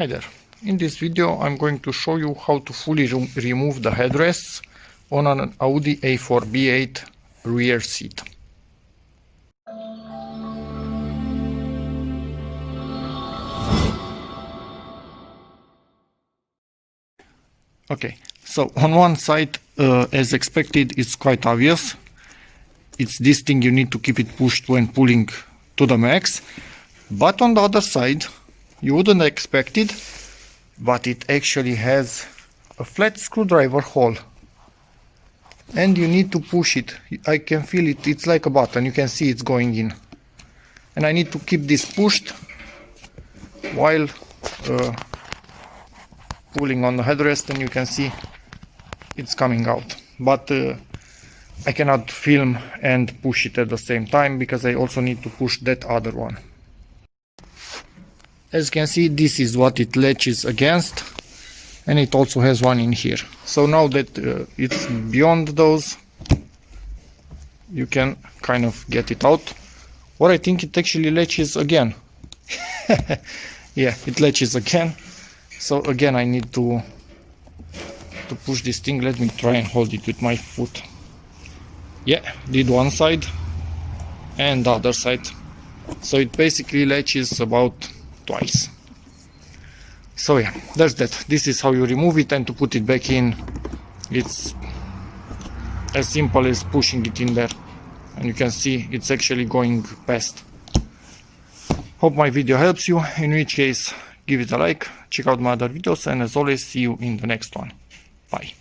Hi there. In this video I'm going to show you how to fully remove the headrests on an Audi A4 B8 rear seat. Okay, so on one side, as expected, it's quite obvious. It's this thing, you need to keep it pushed when pulling to the max. But on the other side, you wouldn't expect it, but it actually has a flat screwdriver hole. And you need to push it. I can feel it, it's like a button, you can see it's going in. And I need to keep this pushed while pulling on the headrest, and you can see it's coming out. But I cannot film and push it at the same time because I also need to push that other one. As you can see, this is what it latches against, and it also has one in here. So now that it's beyond those, you can kind of get it out. Or I think it actually latches again. Yeah, it latches again. So again, I need to push this thing. Let me try and hold it with my foot. Yeah, did one side and the other side. So it basically latches about twice. So yeah, that's that. This is how you remove it, and to put it back in, it's as simple as pushing it in there. And you can see it's actually going past. Hope my video helps you. In which case, give it a like, check out my other videos, and as always, see you in the next one. Bye.